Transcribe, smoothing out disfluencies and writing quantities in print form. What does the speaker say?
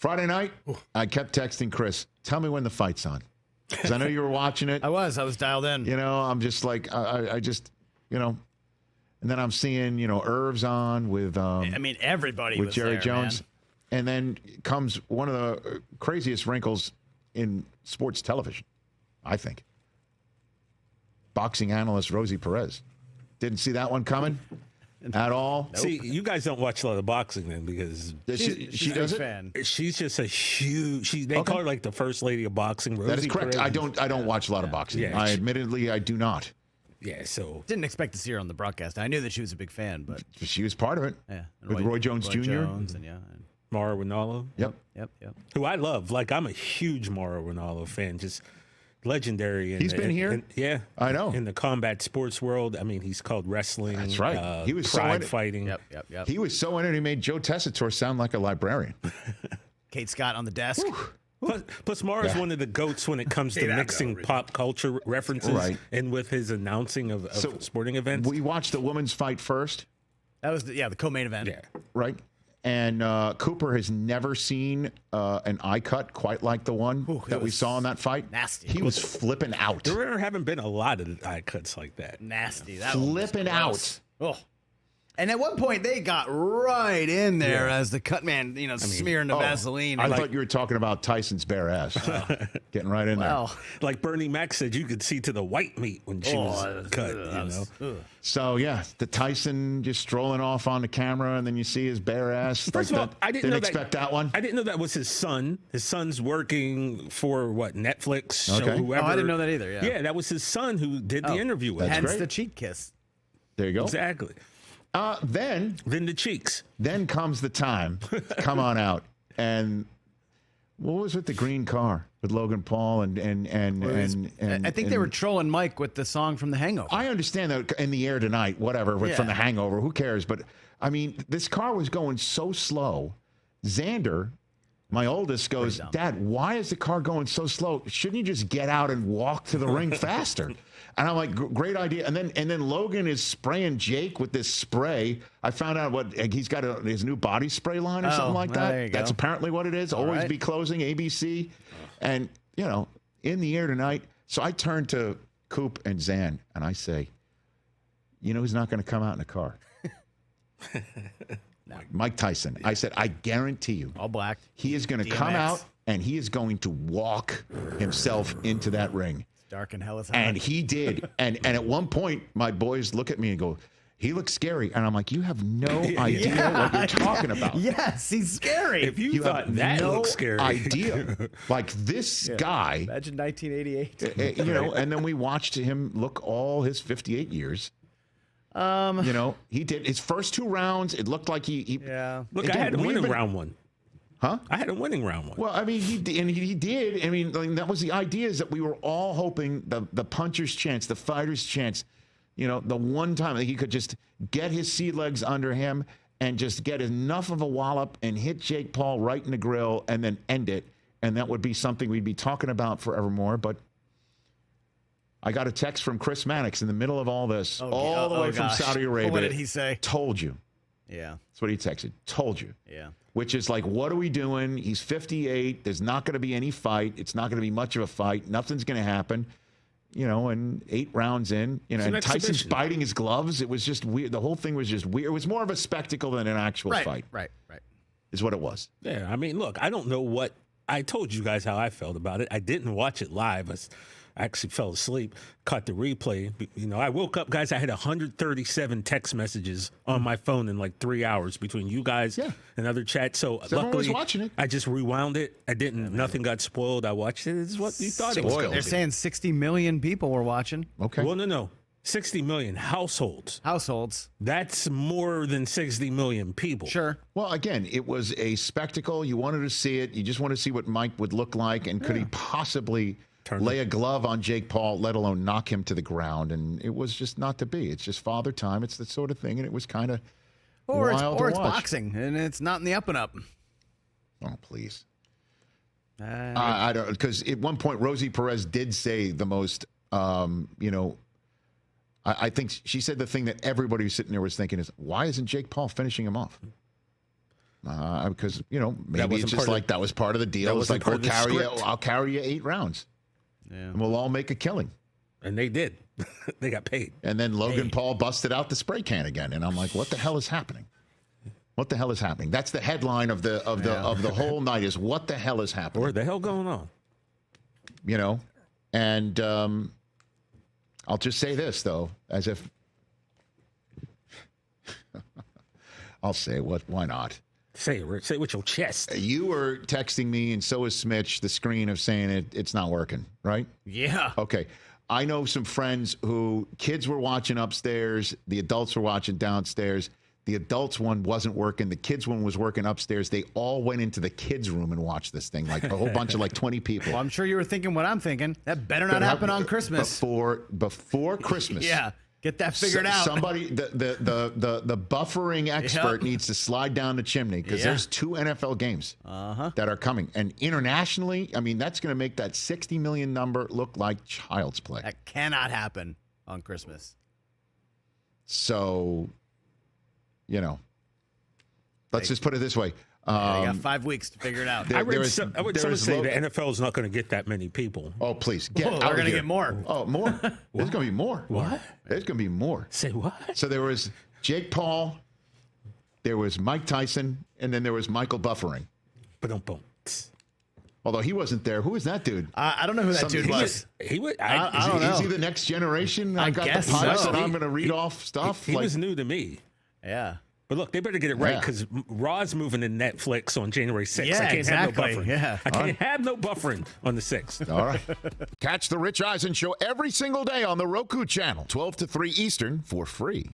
Friday night, I kept texting Chris, tell me when the fight's on. Because I know you were watching it. I was dialed in. I'm just like, I just, and then I'm seeing, Irv's on with everybody with was Jerry there, Jones. man. And then comes one of the craziest wrinkles in sports television, I think. Boxing analyst Rosie Perez. Didn't see that one coming at all. Nope. See, you guys don't watch a lot of boxing then because she does it. Fan. She's just a huge. They call her like the first lady of boxing. Rosie that is correct. Perez. I don't watch a lot of boxing. Yeah, I do not. Yeah, so didn't expect to see her on the broadcast. I knew that she was a big fan, but she was part of it. Yeah, with Roy Jones Jr. Jones and Mauro Ranallo. Yep. Who I love. Like I'm a huge Mauro Ranallo fan. Just legendary. He's been here. Yeah, I know. In the combat sports world, I mean, he's called wrestling. That's right. He was pride fighting. Yep. He was so in it. He made Joe Tessitore sound like a librarian. Kate Scott on the desk. Plus Mauro's one of the goats when it comes to mixing pop culture references and with his announcing of sporting events. We watched the women's fight first. That was the co-main event. Yeah. Right. And Cooper has never seen an eye cut quite like the one that we saw in that fight. Nasty. He was flipping out. There haven't been a lot of eye cuts like that. Nasty. That flipping out. Oh. And at one point, they got right in there as the cut man, smearing the Vaseline. I thought you were talking about Tyson's bare ass. Getting right in there. Like Bernie Mac said, you could see to the white meat when she was cut. So, the Tyson just strolling off on the camera, and then you see his bare ass. First of all, I didn't expect that one. I didn't know that was his son. His son's working for, Netflix? Okay. Whoever. I didn't know that either, Yeah, that was his son who did the interview with him. Hence the cheek kiss. There you go. Exactly. Then the cheeks. Then comes the time. Come on out. And what was with the green car with Logan Paul and I think they were trolling Mike with the song from The Hangover. I understand that in the air tonight, whatever, from The Hangover, who cares? But I mean, this car was going so slow. Xander, my oldest, goes, Dad, why is the car going so slow? Shouldn't you just get out and walk to the ring faster? And I'm like, great idea. And then Logan is spraying Jake with this spray. I found out he's got his new body spray line or something like that. That's apparently what it is. Always be closing, ABC. And, in the air tonight. So I turn to Coop and Zan and I say, who's not going to come out in a car? Mike Tyson. I said, I guarantee you. All black. He is going to come out and he is going to walk himself into that ring. Dark and hell is hot. And he did. And at one point, my boys look at me and go, he looks scary. And I'm like, you have no idea what you're talking about. Yes, he's scary. If you thought that looks scary. Idea. Like this guy. Imagine 1988. And then we watched him look all his 58 years. He did his first 2 rounds. It looked like he Look, I had him winning round 1. Huh? I had him winning round 1. Well, I mean, he did. I mean, that was the idea, is that we were all hoping the puncher's chance, the fighter's chance, the one time that he could just get his sea legs under him and just get enough of a wallop and hit Jake Paul right in the grill and then end it. And that would be something we'd be talking about forevermore. But I got a text from Chris Mannix in the middle of all this, all the way from Saudi Arabia. What did he say? Told you. Yeah. That's what he texted. Told you. Yeah. Which is like, what are we doing? He's 58. There's not going to be any fight. It's not going to be much of a fight. Nothing's going to happen. And 8 rounds in, and Tyson's biting his gloves. It was just weird. The whole thing was just weird. It was more of a spectacle than an actual fight. Right. Is what it was. Yeah. I mean, look, I don't know what I told you guys how I felt about it. I didn't watch it live. I actually fell asleep, caught the replay. I woke up, guys. I had 137 text messages on my phone in like 3 hours between you guys and other chats. So luckily, was watching it. I just rewound it. I didn't. Nothing got spoiled. I watched it. This is what you thought it was. They're saying 60 million people were watching. Okay. Well, no. 60 million households. That's more than 60 million people. Sure. Well, again, it was a spectacle. You wanted to see it. You just wanted to see what Mike would look like, and could he possibly lay a glove on Jake Paul, let alone knock him to the ground. And it was just not to be. It's just father time. It's the sort of thing, and it was kind of wild to watch. It's boxing, and it's not in the up and up. Oh, please. I don't, because at one point Rosie Perez did say the most, I think she said the thing that everybody who's sitting there was thinking is, why isn't Jake Paul finishing him off? Because, maybe it's just like that was part of the deal. It's like, I'll carry you 8 rounds. Yeah. And we'll all make a killing. And they did. They got paid. And then Logan Paul busted out the spray can again. And I'm like, what the hell is happening? What the hell is happening? That's the headline of the whole night is what the hell is happening? What the hell going on? And I'll just say this, though, as if I'll say what, why not? Say it, Rick. Say it with your chest. You were texting me, and so is Smitch, the screen of saying it's not working, right? Yeah. Okay. I know some friends who kids were watching upstairs. The adults were watching downstairs. The adults one wasn't working. The kids one was working upstairs. They all went into the kids room and watched this thing, like a whole bunch of 20 people. Well, I'm sure you were thinking what I'm thinking. That better not happen on Christmas. Before Christmas. Yeah. Get that figured out. Somebody, the buffering expert needs to slide down the chimney because there's 2 NFL games that are coming. And internationally, I mean, that's going to make that 60 million number look like child's play. That cannot happen on Christmas. So, let's just put it this way. You got 5 weeks to figure it out. I would say the NFL is not going to get that many people. Oh, please. We're going to get more. Oh, more. There's going to be more. What? There's going to be more. Say what? So there was Jake Paul, there was Mike Tyson, and then there was Michael Buffering. Boom. Although he wasn't there. Who was that dude? I don't know who that dude was. I don't know. Is he the next generation? I got guess the pipes so. and I'm going to read off stuff. He was new to me. Yeah. But look, they better get it right because Raw's moving to Netflix on January 6th. Yeah, I can't exactly. have no buffering. Yeah. I can't have no buffering on the 6th. All right. Catch the Rich Eisen Show every single day on the Roku Channel, 12 to 3 Eastern for free.